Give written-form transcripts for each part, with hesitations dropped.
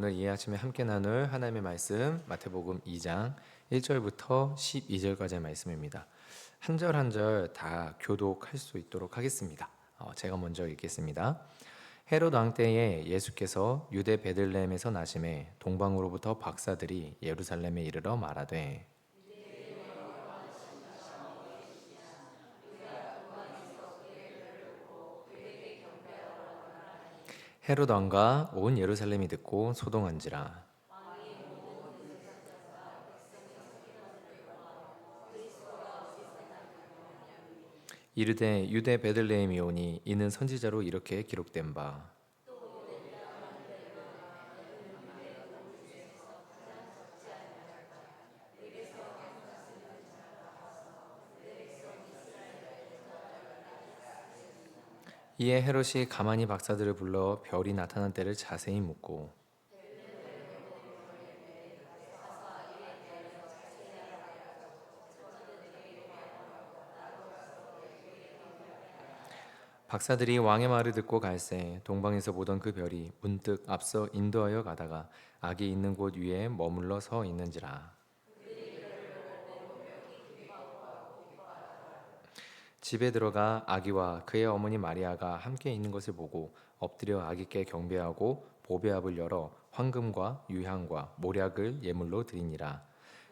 오늘 이 아침에 함께 나눌 하나님의 말씀 마태복음 2장 1절부터 12절까지의 말씀입니다. 한 절 한 절 다 교독할 수 있도록 하겠습니다. 제가 먼저 읽겠습니다. 헤롯 왕 때에 예수께서 유대 베들레헴에서 나심에 동방으로부터 박사들이 예루살렘에 이르러 말하되 헤롯 왕과 온 예루살렘이 듣고 소동한지라. 이르되 유대 베들레헴이오니 이는 선지자로 이렇게 기록된 바 이에 헤롯이 가만히 박사들을 불러 별이 나타난 때를 자세히 묻고 박사들이 왕의 말을 듣고 갈새 동방에서 보던 그 별이 문득 앞서 인도하여 가다가 악이 있는 곳 위에 머물러 서 있는지라. 집에 들어가 아기와 그의 어머니 마리아가 함께 있는 것을 보고 엎드려 아기께 경배하고 보배압을 열어 황금과 유향과 모략을 예물로 드리니라.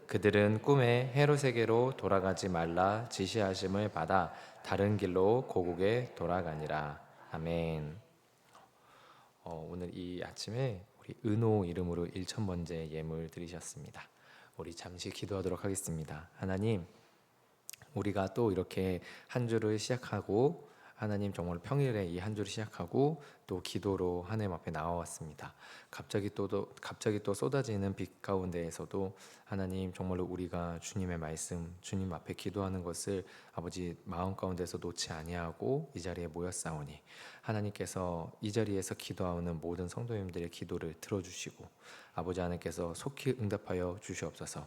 그들은 꿈에 헤롯에게로 돌아가지 말라 지시하심을 받아 다른 길로 고국에 돌아가니라. 아멘. 오늘 이 아침에 우리 은호 이름으로 1,000번째 예물 드리셨습니다. 우리 잠시 기도하도록 하겠습니다. 하나님, 우리가 또 이렇게 한 주를 시작하고 하나님 정말 평일에 이 한 주를 시작하고 또 기도로 하나님 앞에 나와왔습니다. 갑자기 또 쏟아지는 빛 가운데에서도 하나님 정말로 우리가 주님의 말씀, 주님 앞에 기도하는 것을 아버지 마음 가운데서 놓지 아니하고 이 자리에 모였사오니 하나님께서 이 자리에서 기도하는 모든 성도님들의 기도를 들어주시고 아버지 하나님께서 속히 응답하여 주시옵소서.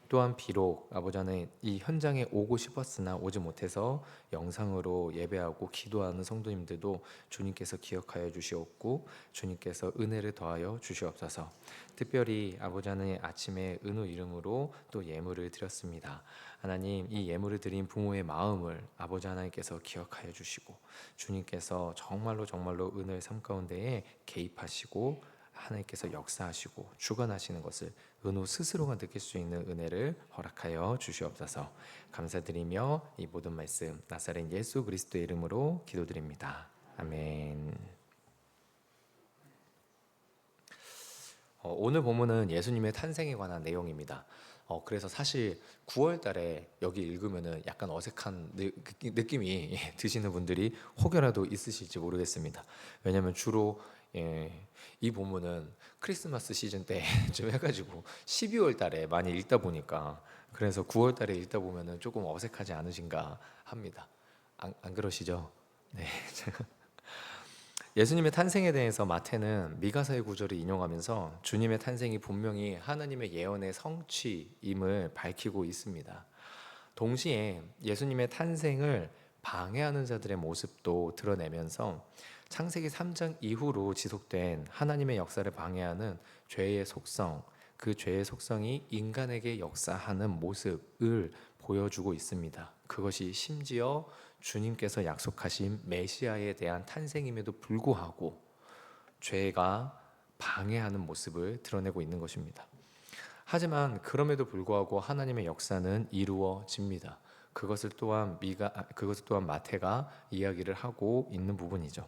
또한 비록 아버지 하나님 이 현장에 오고 싶었으나 오지 못해서 영상으로 예배하고 기도하는 성도님들도 주님께서 기억하여 주시옵고 주님께서 은혜를 더하여 주시옵소서. 특별히 아버지 하나님 아침에 은호 이름으로 또 예물을 드렸습니다. 하나님 이 예물을 드린 부모의 마음을 아버지 하나님께서 기억하여 주시고 주님께서 정말로 은혜의 삶 가운데에 개입하시고 하나님께서 역사하시고 주관하시는 것을 은호 스스로가 느낄 수 있는 은혜를 허락하여 주시옵소서. 감사드리며 이 모든 말씀 나사렛 예수 그리스도의 이름으로 기도드립니다. 아멘. 오늘 본문은 예수님의 탄생에 관한 내용입니다. 그래서 사실 9월 달에 여기 읽으면은 약간 어색한 느낌이 드시는 분들이 혹여라도 있으실지 모르겠습니다. 왜냐하면 주로 이 본문은 크리스마스 시즌 때쯤 해가지고 12월 달에 많이 읽다 보니까 그래서 9월 달에 읽다 보면은 조금 어색하지 않으신가 합니다. 안 그러시죠? 네. 예수님의 탄생에 대해서 마태는 미가서의 구절을 인용하면서 주님의 탄생이 분명히 하나님의 예언의 성취임을 밝히고 있습니다. 동시에 예수님의 탄생을 방해하는 자들의 모습도 드러내면서 창세기 3장 이후로 지속된 하나님의 역사를 방해하는 죄의 속성, 그 죄의 속성이 인간에게 역사하는 모습을 보여주고 있습니다. 그것이 심지어 주님께서 약속하신 메시아에 대한 탄생임에도 불구하고 죄가 방해하는 모습을 드러내고 있는 것입니다. 하지만 그럼에도 불구하고 하나님의 역사는 이루어집니다. 그것을 또한 마태가 이야기를 하고 있는 부분이죠.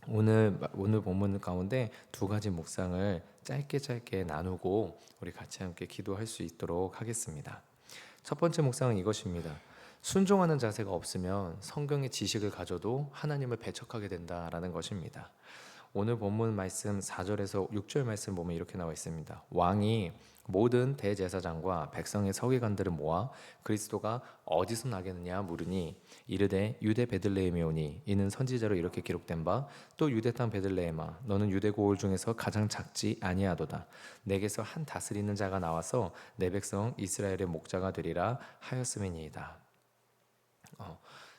오늘 본문 가운데 두 가지 묵상을 짧게 나누고 우리 같이 함께 기도할 수 있도록 하겠습니다. 첫 번째 묵상은 이것입니다. 순종하는 자세가 없으면 성경의 지식을 가져도 하나님을 배척하게 된다라는 것입니다. 오늘 본문 말씀 4절에서 6절 말씀 보면 이렇게 나와 있습니다. 왕이 모든 대제사장과 백성의 서기관들을 모아 그리스도가 어디서 나겠느냐 물으니 이르되 유대 베들레헴이오니 이는 선지자로 이렇게 기록된 바 또 유대 땅 베들레헴아 너는 유대 고을 중에서 가장 작지 아니하도다. 내게서 한 다스리는 자가 나와서 내 백성 이스라엘의 목자가 되리라 하였음이니이다.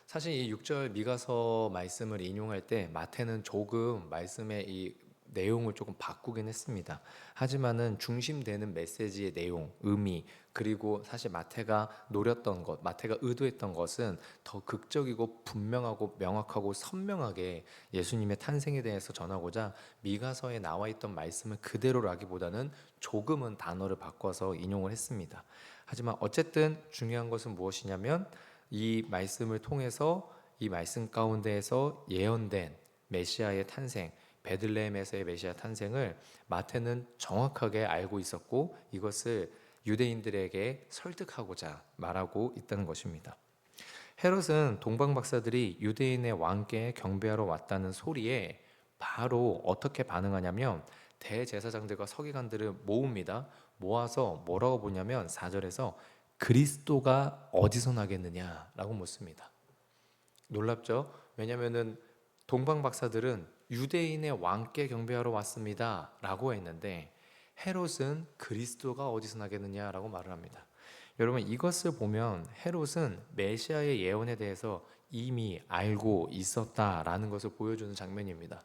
사실 이 6절 미가서 말씀을 인용할 때 마태는 조금 말씀의 이 내용을 조금 바꾸긴 했습니다. 하지만은 중심되는 메시지의 내용, 의미, 그리고 사실 마태가 노렸던 것, 마태가 의도했던 것은 더 극적이고 분명하고 명확하고 선명하게 예수님의 탄생에 대해서 전하고자 미가서에 나와 있던 말씀을 그대로라기보다는 조금은 단어를 바꿔서 인용을 했습니다. 하지만 어쨌든 중요한 것은 무엇이냐면 이 말씀을 통해서 이 말씀 가운데에서 예언된 메시아의 탄생, 베들레헴에서의 메시아 탄생을 마태는 정확하게 알고 있었고 이것을 유대인들에게 설득하고자 말하고 있다는 것입니다. 헤롯은 동방 박사들이 유대인의 왕께 경배하러 왔다는 소리에 바로 어떻게 반응하냐면 대제사장들과 서기관들을 모읍니다. 모아서 뭐라고 보냐면 4절에서 그리스도가 어디서 나겠느냐라고 묻습니다. 놀랍죠? 왜냐하면 동방 박사들은 유대인의 왕께 경배하러 왔습니다 라고 했는데 헤롯은 그리스도가 어디서 나겠느냐라고 말을 합니다. 여러분 이것을 보면 헤롯은 메시아의 예언에 대해서 이미 알고 있었다라는 것을 보여주는 장면입니다.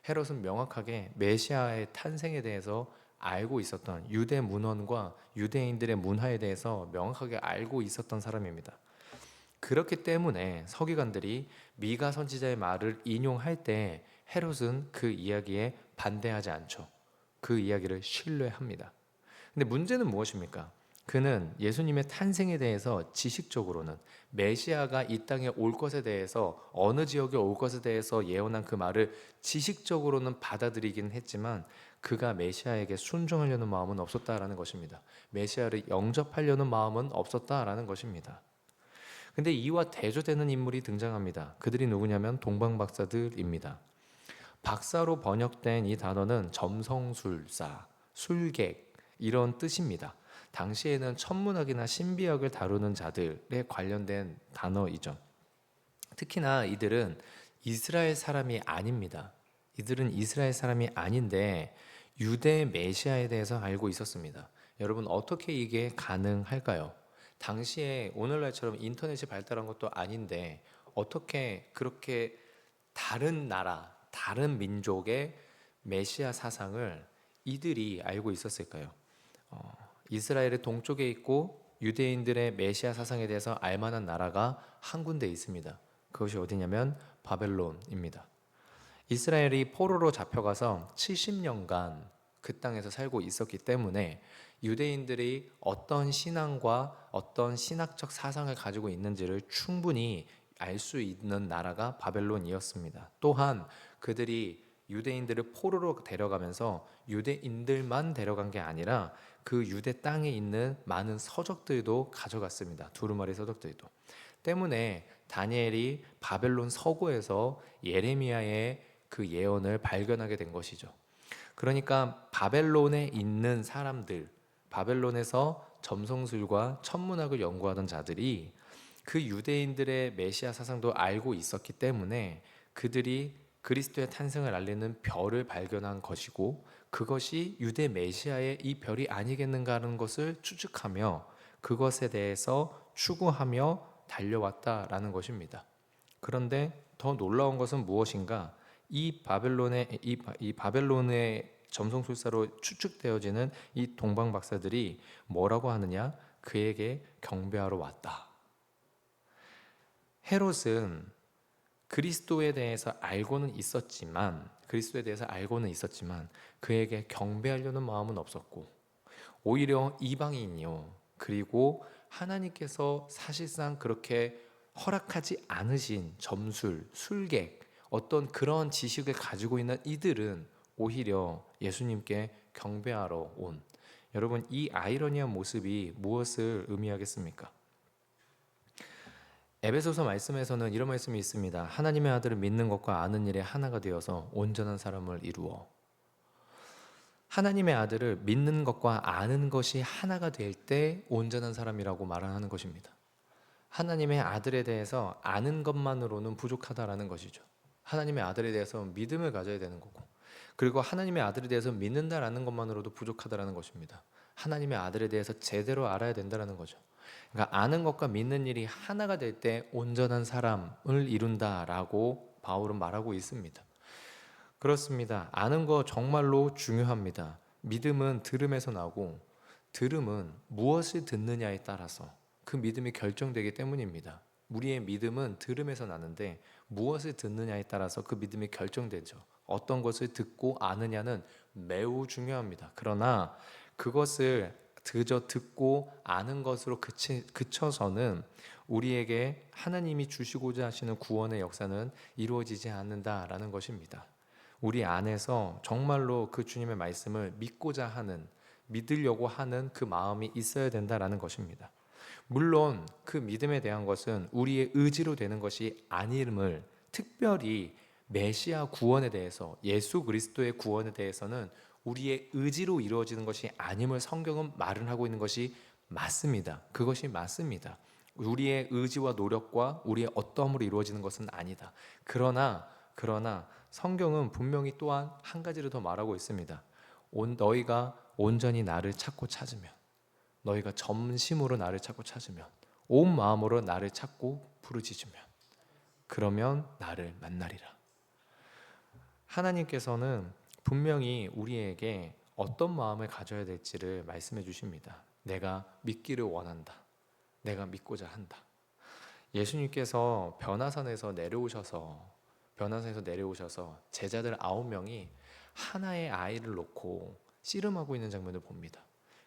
헤롯은 명확하게 메시아의 탄생에 대해서 알고 있었던 유대 문헌과 유대인들의 문화에 대해서 명확하게 알고 있었던 사람입니다. 그렇기 때문에 서기관들이 미가 선지자의 말을 인용할 때 헤롯은 그 이야기에 반대하지 않죠. 그 이야기를 신뢰합니다. 근데 문제는 무엇입니까? 그는 예수님의 탄생에 대해서 지식적으로는 메시아가 이 땅에 올 것에 대해서 어느 지역에 올 것에 대해서 예언한 그 말을 지식적으로는 받아들이긴 했지만 그가 메시아에게 순종하려는 마음은 없었다라는 것입니다. 메시아를 영접하려는 마음은 없었다라는 것입니다. 근데 이와 대조되는 인물이 등장합니다. 그들이 누구냐면 동방박사들입니다. 박사로 번역된 이 단어는 점성술사, 술객 이런 뜻입니다. 당시에는 천문학이나 신비학을 다루는 자들에 관련된 단어이죠. 특히나 이들은 이스라엘 사람이 아닙니다. 이들은 이스라엘 사람이 아닌데 유대 메시아에 대해서 알고 있었습니다. 여러분 어떻게 이게 가능할까요? 당시에 오늘날처럼 인터넷이 발달한 것도 아닌데 어떻게 그렇게 다른 나라, 다른 민족의 메시아 사상을 이들이 알고 있었을까요? 이스라엘의 동쪽에 있고 유대인들의 메시아 사상에 대해서 알만한 나라가 한 군데 있습니다. 그것이 어디냐면 바벨론입니다. 이스라엘이 포로로 잡혀가서 70년간 그 땅에서 살고 있었기 때문에 유대인들이 어떤 신앙과 어떤 신학적 사상을 가지고 있는지를 충분히 알 수 있는 나라가 바벨론이었습니다. 또한 그들이 유대인들을 포로로 데려가면서 유대인들만 데려간 게 아니라 그 유대 땅에 있는 많은 서적들도 가져갔습니다. 두루마리 서적들도. 때문에 다니엘이 바벨론 서고에서 예레미야의 그 예언을 발견하게 된 것이죠. 그러니까 바벨론에 있는 사람들, 바벨론에서 점성술과 천문학을 연구하던 자들이 그 유대인들의 메시아 사상도 알고 있었기 때문에 그들이 그리스도의 탄생을 알리는 별을 발견한 것이고 그것이 유대 메시아의 이 별이 아니겠는가 하는 것을 추측하며 그것에 대해서 추구하며 달려왔다라는 것입니다. 그런데 더 놀라운 것은 무엇인가? 이 바벨론의 점성술사로 추측되어지는 이 동방 박사들이 뭐라고 하느냐? 그에게 경배하러 왔다. 헤롯은 그리스도에 대해서 알고는 있었지만 그에게 경배하려는 마음은 없었고 오히려 이방인이요. 그리고 하나님께서 사실상 그렇게 허락하지 않으신 점술, 술객 어떤 그런 지식을 가지고 있는 이들은 오히려 예수님께 경배하러 온 여러분 이 아이러니한 모습이 무엇을 의미하겠습니까? 에베소서 말씀에서는 이런 말씀이 있습니다. 하나님의 아들을 믿는 것과 아는 일에 하나가 되어서 온전한 사람을 이루어. 하나님의 아들을 믿는 것과 아는 것이 하나가 될 때 온전한 사람이라고 말하는 것입니다. 하나님의 아들에 대해서 아는 것만으로는 부족하다라는 것이죠. 하나님의 아들에 대해서 믿음을 가져야 되는 거고 그리고 하나님의 아들에 대해서 믿는다라는 것만으로도 부족하다라는 것입니다. 하나님의 아들에 대해서 제대로 알아야 된다라는 거죠. 그러니까 아는 것과 믿는 일이 하나가 될 때 온전한 사람을 이룬다라고 바울은 말하고 있습니다. 그렇습니다. 아는 거 정말로 중요합니다. 믿음은 들음에서 나고 들음은 무엇을 듣느냐에 따라서 그 믿음이 결정되기 때문입니다. 우리의 믿음은 들음에서 나는데 무엇을 듣느냐에 따라서 그 믿음이 결정되죠. 어떤 것을 듣고 아느냐는 매우 중요합니다. 그러나 그것을 그저 듣고 아는 것으로 그쳐서는 우리에게 하나님이 주시고자 하시는 구원의 역사는 이루어지지 않는다라는 것입니다. 우리 안에서 정말로 그 주님의 말씀을 믿고자 하는, 믿으려고 하는 그 마음이 있어야 된다라는 것입니다. 물론 그 믿음에 대한 것은 우리의 의지로 되는 것이 아님을, 특별히 메시아 구원에 대해서, 예수 그리스도의 구원에 대해서는 우리의 의지로 이루어지는 것이 아님을 성경은 말을 하고 있는 것이 맞습니다. 그것이 맞습니다. 우리의 의지와 노력과 우리의 어떠함으로 이루어지는 것은 아니다. 그러나 성경은 분명히 또한 한 가지를 더 말하고 있습니다. 너희가 온전히 나를 찾고 찾으면, 너희가 전심으로 나를 찾고 찾으면, 온 마음으로 나를 찾고 부르짖으면, 그러면 나를 만나리라. 하나님께서는 분명히 우리에게 어떤 마음을 가져야 될지를 말씀해 주십니다. 내가 믿기를 원한다. 내가 믿고자 한다. 예수님께서 변화산에서 내려오셔서 제자들 9명이 하나의 아이를 놓고 씨름하고 있는 장면을 봅니다.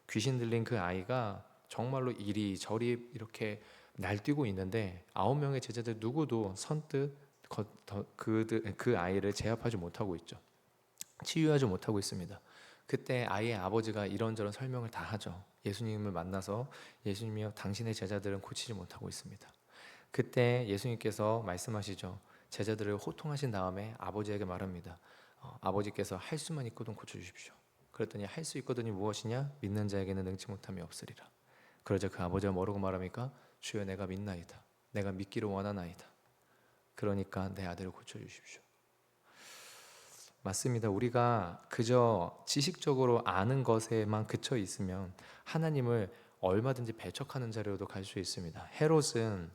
귀신 들린 그 아이가 정말로 이리저리 이렇게 날뛰고 있는데 9명의 제자들 누구도 선뜻 그 아이를 제압하지 못하고 있죠. 치유하지 못하고 있습니다. 그때 아이의 아버지가 이런저런 설명을 다 하죠. 예수님을 만나서 예수님이여 당신의 제자들은 고치지 못하고 있습니다. 그때 예수님께서 말씀하시죠. 제자들을 호통하신 다음에 아버지에게 말합니다. 아버지께서 할 수만 있거든 고쳐주십시오. 그랬더니 할 수 있거든이 무엇이냐? 믿는 자에게는 능치 못함이 없으리라. 그러자 그 아버지가 뭐라고 말합니까? 주여 내가 믿나이다. 내가 믿기를 원하나이다. 그러니까 내 아들을 고쳐주십시오. 맞습니다. 우리가 그저 지식적으로 아는 것에만 그쳐 있으면 하나님을 얼마든지 배척하는 자리로도 갈 수 있습니다. 헤롯은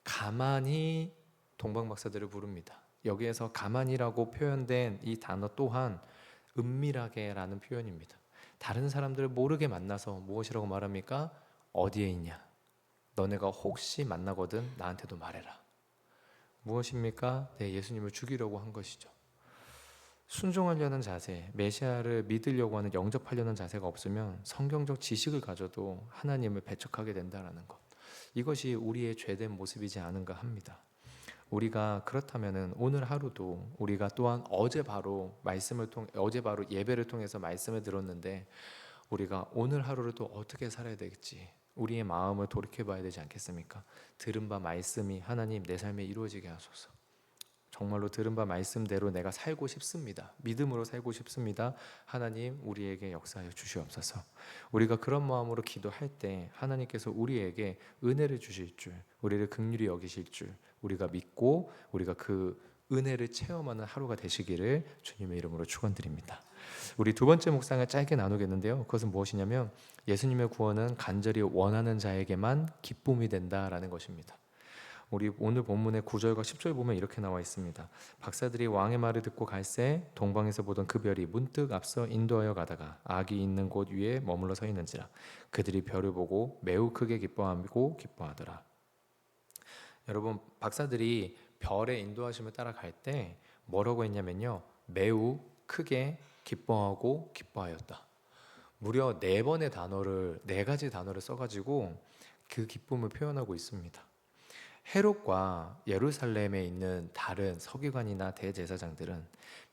가만히 동방박사들을 부릅니다. 여기에서 가만히라고 표현된 이 단어 또한 은밀하게라는 표현입니다. 다른 사람들을 모르게 만나서 무엇이라고 말합니까? 어디에 있냐? 너네가 혹시 만나거든 나한테도 말해라. 무엇입니까? 네, 예수님을 죽이려고 한 것이죠. 순종하려는 자세, 메시아를 믿으려고 하는 영접하려는 자세가 없으면 성경적 지식을 가져도 하나님을 배척하게 된다는 것. 이것이 우리의 죄된 모습이지 않은가 합니다. 우리가 그렇다면은 오늘 하루도 우리가 또한 어제 바로 예배를 통해서 말씀을 들었는데 우리가 오늘 하루를 또 어떻게 살아야 되겠지? 우리의 마음을 돌이켜 봐야 되지 않겠습니까? 들은 바 말씀이 하나님 내 삶에 이루어지게 하소서. 정말로 들은 바 말씀대로 내가 살고 싶습니다. 믿음으로 살고 싶습니다. 하나님 우리에게 역사하여 주시옵소서. 우리가 그런 마음으로 기도할 때 하나님께서 우리에게 은혜를 주실 줄, 우리를 긍휼히 여기실 줄 우리가 믿고 우리가 그 은혜를 체험하는 하루가 되시기를 주님의 이름으로 축원드립니다. 우리 두 번째 묵상을 짧게 나누겠는데요. 그것은 무엇이냐면 예수님의 구원은 간절히 원하는 자에게만 기쁨이 된다라는 것입니다. 우리 오늘 본문의 9절과 10절 보면 이렇게 나와 있습니다. 박사들이 왕의 말을 듣고 갈새 동방에서 보던 그 별이 문득 앞서 인도하여 가다가 악이 있는 곳 위에 머물러 서 있는지라 그들이 별을 보고 매우 크게 기뻐하고 기뻐하더라. 여러분 박사들이 별의 인도하심을 따라갈 때 뭐라고 했냐면요. 매우 크게 기뻐하고 기뻐하였다. 무려 네 가지 단어를 써가지고 그 기쁨을 표현하고 있습니다. 헤롯과 예루살렘에 있는 다른 서기관이나 대제사장들은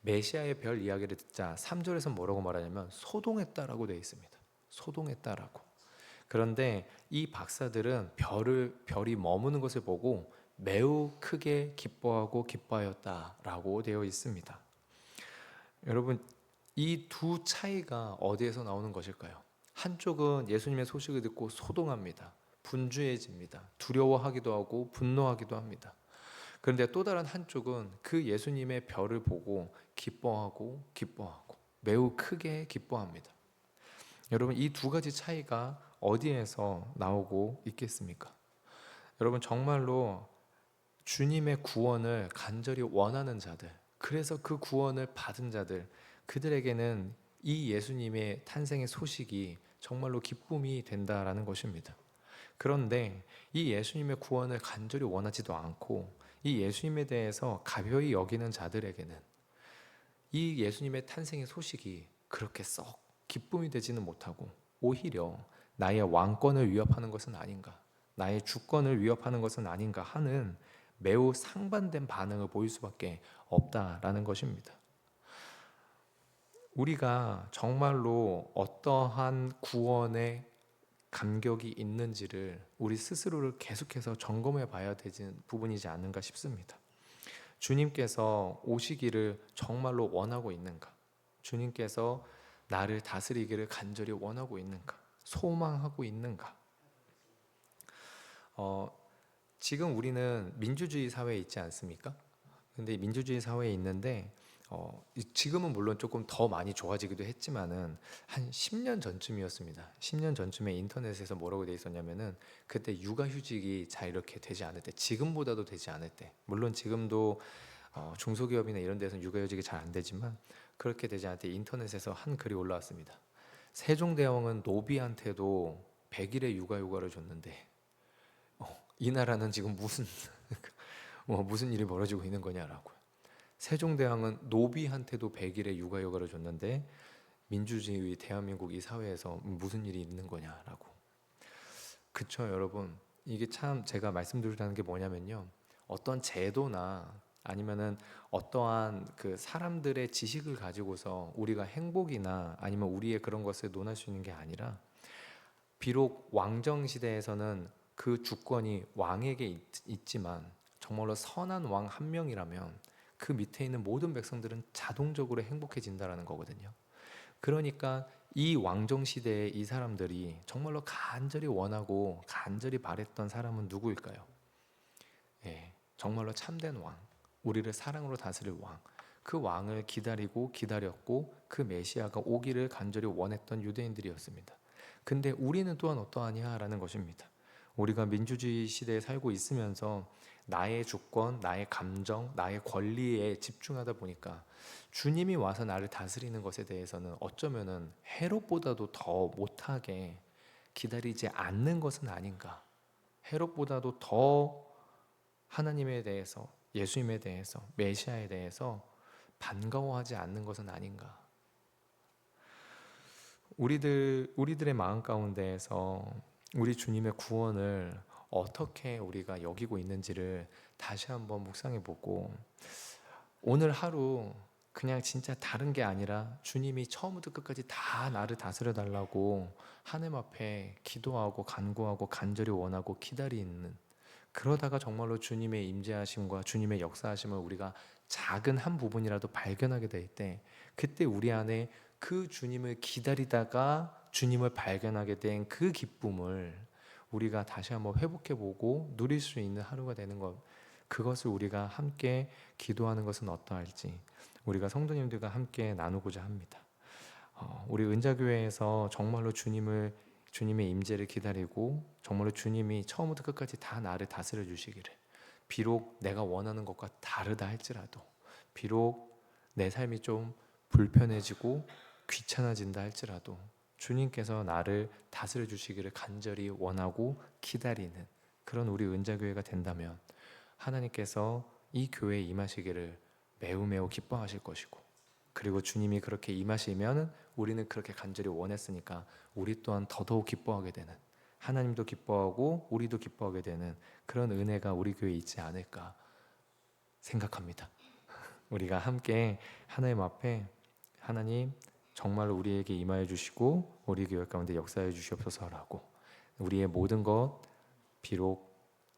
메시아의 별 이야기를 듣자 3절에서 뭐라고 말하냐면 소동했다라고 되어 있습니다. 소동했다라고. 그런데 이 박사들은 별이 머무는 것을 보고 매우 크게 기뻐하고 기뻐하였다라고 되어 있습니다. 여러분 이 두 차이가 어디에서 나오는 것일까요? 한쪽은 예수님의 소식을 듣고 소동합니다. 분주해집니다. 두려워하기도 하고 분노하기도 합니다. 그런데 또 다른 한쪽은 그 예수님의 별을 보고 기뻐하고 매우 크게 기뻐합니다. 여러분 이 두 가지 차이가 어디에서 나오고 있겠습니까? 여러분 정말로 주님의 구원을 간절히 원하는 자들, 그래서 그 구원을 받은 자들, 그들에게는 이 예수님의 탄생의 소식이 정말로 기쁨이 된다라는 것입니다. 그런데 이 예수님의 구원을 간절히 원하지도 않고 이 예수님에 대해서 가벼이 여기는 자들에게는 이 예수님의 탄생의 소식이 그렇게 썩 기쁨이 되지는 못하고 오히려 나의 왕권을 위협하는 것은 아닌가, 나의 주권을 위협하는 것은 아닌가 하는 매우 상반된 반응을 보일 수밖에 없다라는 것입니다. 우리가 정말로 어떠한 구원의 감격이 있는지를 우리 스스로를 계속해서 점검해 봐야 되는 부분이지 않는가 싶습니다. 주님께서 오시기를 정말로 원하고 있는가? 주님께서 나를 다스리기를 간절히 원하고 있는가? 소망하고 있는가? 지금 우리는 민주주의 사회에 있지 않습니까? 근데 민주주의 사회에 있는데 지금은 물론 조금 더 많이 좋아지기도 했지만은 한 10년 전쯤이었습니다. 10년 전쯤에 인터넷에서 뭐라고 돼 있었냐면은 그때 육아휴직이 잘 이렇게 되지 않을 때, 지금보다도 되지 않을 때, 물론 지금도 중소기업이나 이런 데서는 육아휴직이 잘 안 되지만 그렇게 되지 않을 때 인터넷에서 한 글이 올라왔습니다. 세종대왕은 노비한테도 100일의 육아휴가를 줬는데 이 나라는 지금 무슨 일이 벌어지고 있는 거냐라고. 세종대왕은 노비한테도 100일의 육아휴가를 줬는데 민주주의 대한민국 이 사회에서 무슨 일이 있는 거냐라고. 그쵸, 여러분. 이게 참 제가 말씀드리려는 게 뭐냐면요, 어떤 제도나 아니면은 어떠한 그 사람들의 지식을 가지고서 우리가 행복이나 아니면 우리의 그런 것을 논할 수 있는 게 아니라, 비록 왕정 시대에서는 그 주권이 왕에게 있지만 정말로 선한 왕 한 명이라면 그 밑에 있는 모든 백성들은 자동적으로 행복해진다라는 거거든요. 그러니까 이 왕정 시대의 이 사람들이 정말로 간절히 원하고 간절히 바랬던 사람은 누구일까요? 예, 정말로 참된 왕, 우리를 사랑으로 다스릴 왕, 그 왕을 기다리고 기다렸고 그 메시아가 오기를 간절히 원했던 유대인들이었습니다. 근데 우리는 또한 어떠하냐라는 것입니다. 우리가 민주주의 시대에 살고 있으면서 나의 주권, 나의 감정, 나의 권리에 집중하다 보니까 주님이 와서 나를 다스리는 것에 대해서는 어쩌면은 헤롯보다도 더 못하게 기다리지 않는 것은 아닌가. 헤롯보다도 더 하나님에 대해서, 예수님에 대해서, 메시아에 대해서 반가워하지 않는 것은 아닌가. 우리들의 마음 가운데에서 우리 주님의 구원을 어떻게 우리가 여기고 있는지를 다시 한번 묵상해 보고, 오늘 하루 그냥 진짜 다른 게 아니라 주님이 처음부터 끝까지 다 나를 다스려 달라고 하나님 앞에 기도하고 간구하고 간절히 원하고 기다리는, 그러다가 정말로 주님의 임재하심과 주님의 역사하심을 우리가 작은 한 부분이라도 발견하게 될 때, 그때 우리 안에 그 주님을 기다리다가 주님을 발견하게 된 그 기쁨을 우리가 다시 한번 회복해보고 누릴 수 있는 하루가 되는 것, 그것을 우리가 함께 기도하는 것은 어떠할지 우리가 성도님들과 함께 나누고자 합니다. 우리 은자교회에서 정말로 주님의 임재를 기다리고 정말로 주님이 처음부터 끝까지 다 나를 다스려 주시기를, 비록 내가 원하는 것과 다르다 할지라도, 비록 내 삶이 좀 불편해지고 귀찮아진다 할지라도 주님께서 나를 다스려 주시기를 간절히 원하고 기다리는 그런 우리 은자교회가 된다면 하나님께서 이 교회에 임하시기를 매우 매우 기뻐하실 것이고, 그리고 주님이 그렇게 임하시면 우리는 그렇게 간절히 원했으니까 우리 또한 더더욱 기뻐하게 되는, 하나님도 기뻐하고 우리도 기뻐하게 되는 그런 은혜가 우리 교회에 있지 않을까 생각합니다. 우리가 함께 하나님 앞에, 하나님 정말로 우리에게 임하여 주시고 우리 교회 가운데 역사해 주시옵소서라고, 우리의 모든 것 비록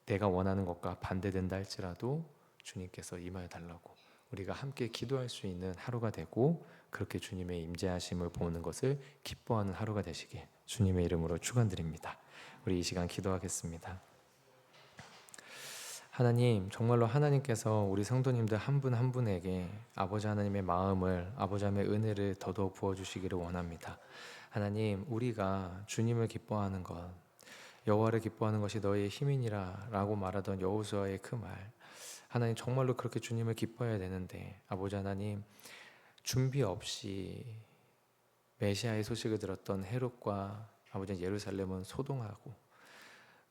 내가 원하는 것과 반대된다 할지라도 주님께서 임하여 달라고 우리가 함께 기도할 수 있는 하루가 되고, 그렇게 주님의 임재하심을 보는 것을 기뻐하는 하루가 되시길 주님의 이름으로 축원드립니다. 우리 이 시간 기도하겠습니다. 하나님, 정말로 하나님께서 우리 성도님들 한 분 한 분에게 아버지 하나님의 마음을, 아버지 하나님의 은혜를 더더욱 부어주시기를 원합니다. 하나님, 우리가 주님을 기뻐하는 것, 여호와를 기뻐하는 것이 너희의 힘이니라 라고 말하던 여호수아의 그 말, 하나님 정말로 그렇게 주님을 기뻐해야 되는데 아버지 하나님 준비 없이 메시아의 소식을 들었던 헤롯과 아버지 예루살렘은 소동하고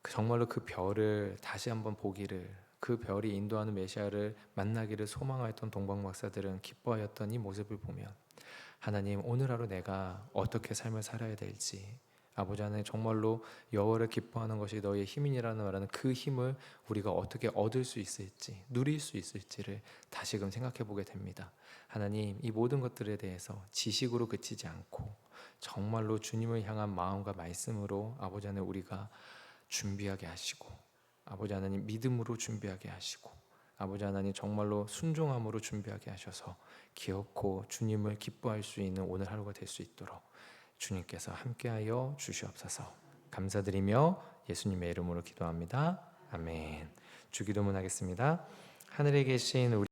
정말로 그 별을 다시 한번 보기를, 그 별이 인도하는 메시아를 만나기를 소망하였던 동방박사들은 기뻐하였던 이 모습을 보면 하나님 오늘 하루 내가 어떻게 삶을 살아야 될지, 아버지 하나님 정말로 여호와를 기뻐하는 것이 너희의 힘이라는 말하는 그 힘을 우리가 어떻게 얻을 수 있을지, 누릴 수 있을지를 다시금 생각해 보게 됩니다. 하나님 이 모든 것들에 대해서 지식으로 그치지 않고 정말로 주님을 향한 마음과 말씀으로 아버지 하나님 우리가 준비하게 하시고, 아버지 하나님 믿음으로 준비하게 하시고, 아버지 하나님 정말로 순종함으로 준비하게 하셔서 기업고 주님을 기뻐할 수 있는 오늘 하루가 될 수 있도록 주님께서 함께하여 주시옵소서. 감사드리며 예수님의 이름으로 기도합니다. 아멘. 주기도문 하겠습니다. 하늘에 계신 우리